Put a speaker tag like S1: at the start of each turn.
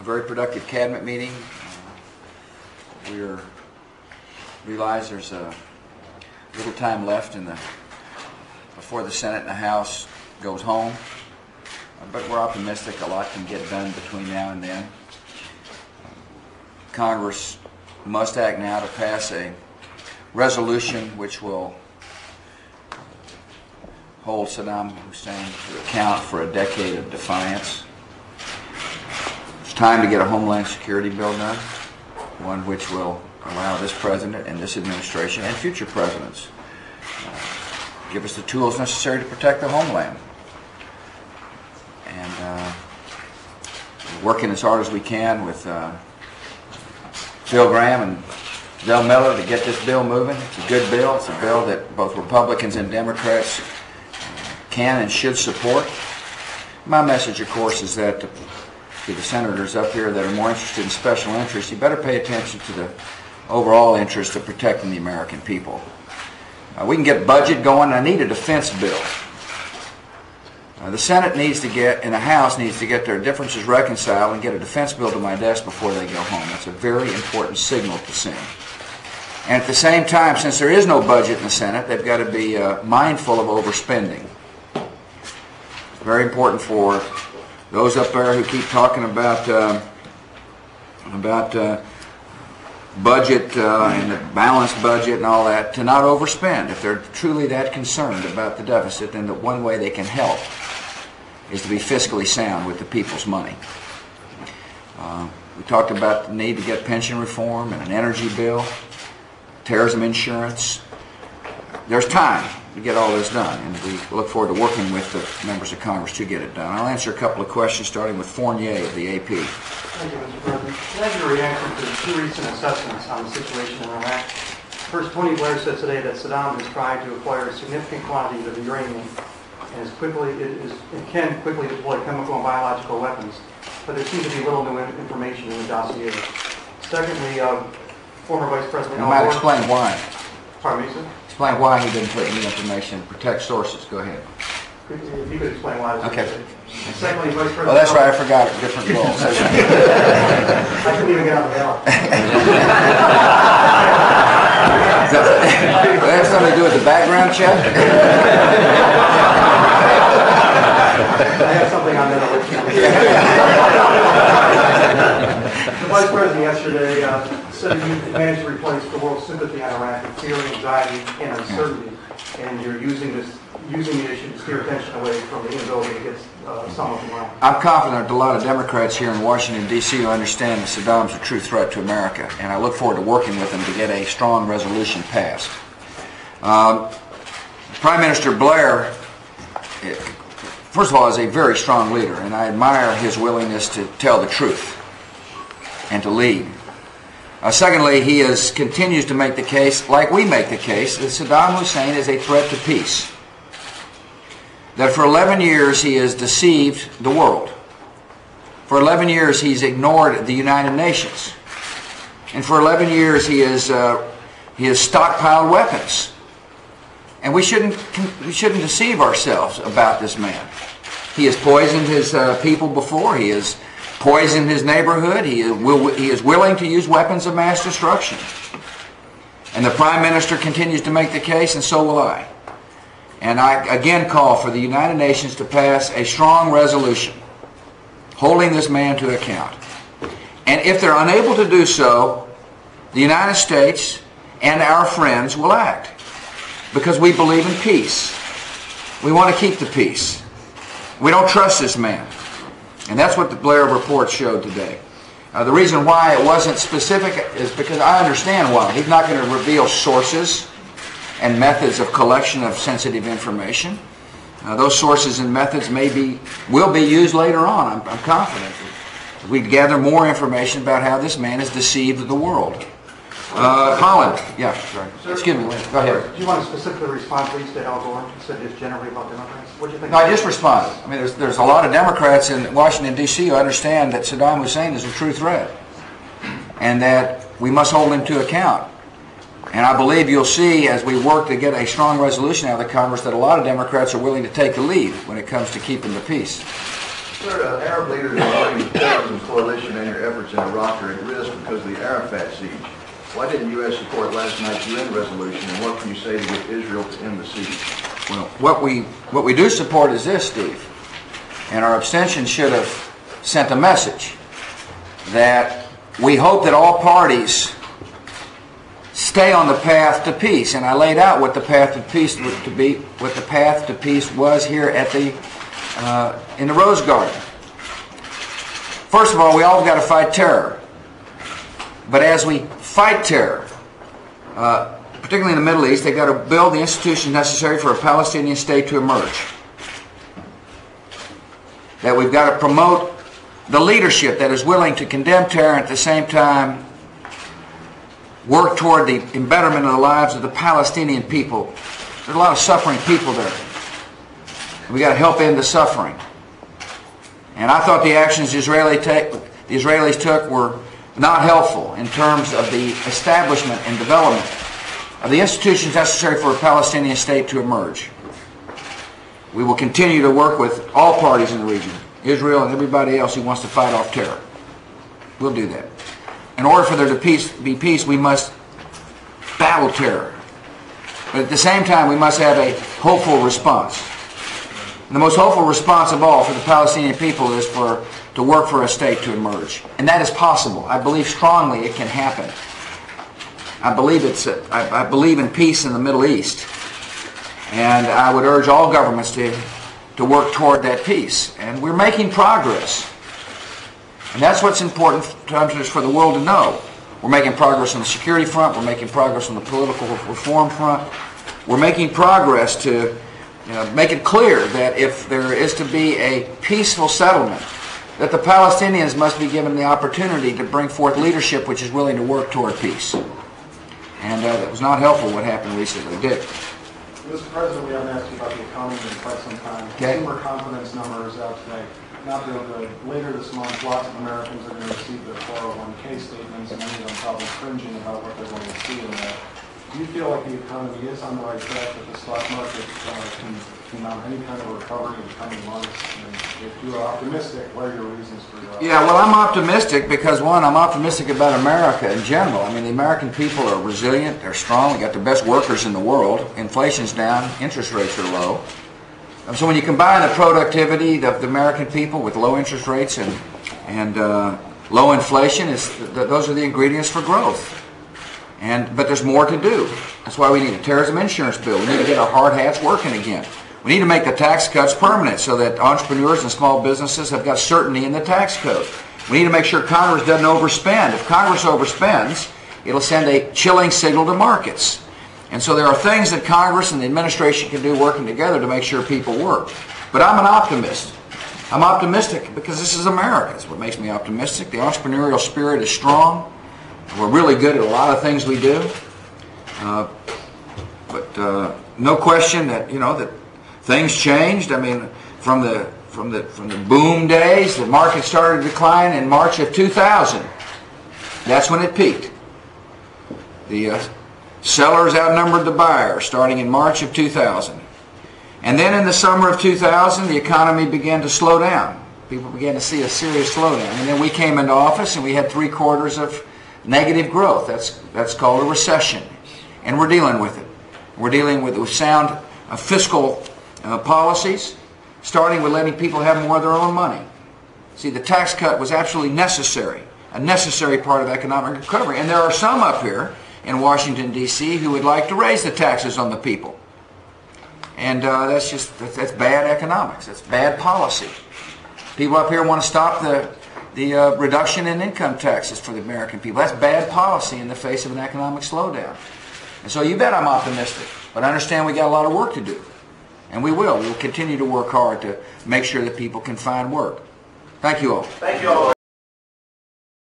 S1: very productive cabinet meeting. We realize there's a little time left before the Senate and the House goes home, but we're optimistic a lot can get done between now and then. Congress must act now to pass a resolution which will hold Saddam Hussein to account for a decade of defiance. It's time to get a Homeland Security bill done, one which will allow this president and this administration and future presidents give us the tools necessary to protect the homeland. And working as hard as we can with Phil Gramm and Del Miller to get this bill moving. It's a good bill. It's a bill that both Republicans and Democrats can and should support. My message, of course, is that to the senators up here that are more interested in special interests, you better pay attention to the overall interest of protecting the American people. We can get budget going. I need a defense bill. The Senate needs to get, and the House needs to get their differences reconciled and get a defense bill to my desk before they go home. That's a very important signal to send. And at the same time, since there is no budget in the Senate, they've got to be mindful of overspending. It's very important for those up there who keep talking about budget and the balanced budget and all that, to not overspend. If they're truly that concerned about the deficit, then the one way they can help is to be fiscally sound with the people's money. We talked about the need to get pension reform and an energy bill, terrorism insurance. There's time to get all this done, and we look forward to working with the members of Congress to get it done. I'll answer a couple of questions, starting with Fournier of the AP.
S2: Thank you, Mr. President. Can I have your reaction to two recent assessments on the situation in Iraq? First, Tony Blair said today that Saddam has tried to acquire significant quantities of uranium and can quickly deploy chemical and biological weapons, but there seems to be little new information in the dossier. Secondly, former Vice President
S1: You might explain why.
S2: Pardon me, sir?
S1: Explain why he didn't put any information to protect sources. Go ahead.
S2: If you could explain why.
S1: Okay.
S2: Secondly, Vice President...
S1: Oh, that's right. I forgot it. Different roles.
S2: I couldn't even get out of the ballot.
S1: Does that have something to do with the background check?
S2: I have something on that. I'll let you know. The Vice President yesterday said you managed to replace the world's sympathy on Iraq with fear, anxiety, and uncertainty, and you're using the issue to steer attention away from the inability to get some of them right. I'm
S1: confident that a lot of Democrats here in Washington, D.C. who understand that Saddam's a true threat to America, and I look forward to working with them to get a strong resolution passed. Prime Minister Blair, first of all, is a very strong leader, and I admire his willingness to tell the truth and to lead. Secondly, he continues to make the case, like we make the case, that Saddam Hussein is a threat to peace. That for 11 years he has deceived the world. For 11 years he's ignored the United Nations. And for 11 years he has stockpiled weapons. And we shouldn't deceive ourselves about this man. He has poisoned his people before. He has poisoned his neighborhood. He is willing to use weapons of mass destruction. And the Prime Minister continues to make the case, and so will I. And I again call for the United Nations to pass a strong resolution holding this man to account. And if they're unable to do so, the United States and our friends will act, because we believe in peace. We want to keep the peace. We don't trust this man. And that's what the Blair report showed today. The reason why it wasn't specific is because I understand why. He's not going to reveal sources and methods of collection of sensitive information. Those sources and methods will be used later on. I'm confident. We gather more information about how this man has deceived the world. Holland, yeah, sorry.
S2: Sir,
S1: excuse me. Go ahead.
S2: Do you want to specifically respond, please, to Al Gore? You said just generally about Democrats. What do you think?
S1: No, I just responded. I mean, there's a lot of Democrats in Washington, D.C. who understand that Saddam Hussein is a true threat and that we must hold him to account. And I believe you'll see, as we work to get a strong resolution out of the Congress, that a lot of Democrats are willing to take the lead when it comes to keeping the peace.
S3: Sir, Arab leaders are bipartisan coalition and your efforts in Iraq are at risk because of the Arafat siege. Why didn't the U.S. support last night's UN resolution, and what can you say to get Israel to end the siege?
S1: Well, what we do support is this, Steve, and our abstention should have sent a message that we hope that all parties stay on the path to peace. And I laid out what the path to peace was here at the in the Rose Garden. First of all, we all got to fight terror. But as we fight terror, particularly in the Middle East, they've got to build the institutions necessary for a Palestinian state to emerge. That we've got to promote the leadership that is willing to condemn terror and at the same time work toward the betterment of the lives of the Palestinian people. There's a lot of suffering people there. We've got to help end the suffering. And I thought the actions the Israelis took were not helpful in terms of the establishment and development of the institutions necessary for a Palestinian state to emerge. We will continue to work with all parties in the region, Israel and everybody else who wants to fight off terror. We'll do that. In order for there to be peace, we must battle terror. But at the same time, we must have a hopeful response. And the most hopeful response of all for the Palestinian people is to work for a state to emerge. And that is possible. I believe strongly it can happen. I believe in peace in the Middle East. And I would urge all governments to work toward that peace. And we're making progress. And that's what's important for the world to know. We're making progress on the security front. We're making progress on the political reform front. We're making progress to make it clear that if there is to be a peaceful settlement, that the Palestinians must be given the opportunity to bring forth leadership which is willing to work toward peace. And it was not helpful what happened recently, Dick.
S4: Mr. President, we haven't asked you about the economy in quite some time.
S1: Okay.
S4: Consumer confidence number is out today. Not real good. Later this month, lots of Americans are going to receive their 401k statements, and many of them probably cringing about what they're going to see in that. Do you feel like the economy is on the right track, that the stock market can mount any kind of recovery in the coming months? And if you are optimistic, what are your reasons for your optimism?
S1: Yeah, well, I'm optimistic because, one, I'm optimistic about America in general. I mean, the American people are resilient, they're strong, we got the best workers in the world, inflation's down, interest rates are low. So when you combine the productivity of the American people with low interest rates and low inflation, those are the ingredients for growth. But there's more to do. That's why we need a terrorism insurance bill. We need to get our hard hats working again. We need to make the tax cuts permanent so that entrepreneurs and small businesses have got certainty in the tax code. We need to make sure Congress doesn't overspend. If Congress overspends, it'll send a chilling signal to markets. And so there are things that Congress and the administration can do working together to make sure people work. But I'm an optimist. I'm optimistic because this is America. That's what makes me optimistic. The entrepreneurial spirit is strong. We're really good at a lot of things we do. But no question that that things changed. I mean, from the boom days, the market started to decline in March of 2000. That's when it peaked. The sellers outnumbered the buyers starting in March of 2000. And then in the summer of 2000, the economy began to slow down. People began to see a serious slowdown. And then we came into office and we had 3 quarters of negative growth. That's called a recession. And we're dealing with it. We're dealing with sound fiscal policies, starting with letting people have more of their own money. See, the tax cut was absolutely necessary, a necessary part of economic recovery. And there are some up here in Washington, D.C. who would like to raise the taxes on the people. And that's bad economics. That's bad policy. People up here want to stop the reduction in income taxes for the American people. That's bad policy in the face of an economic slowdown. And so you bet I'm optimistic. But I understand we got a lot of work to do. And we will. We'll continue to work hard to make sure that people can find work. Thank you all.
S3: Thank you all.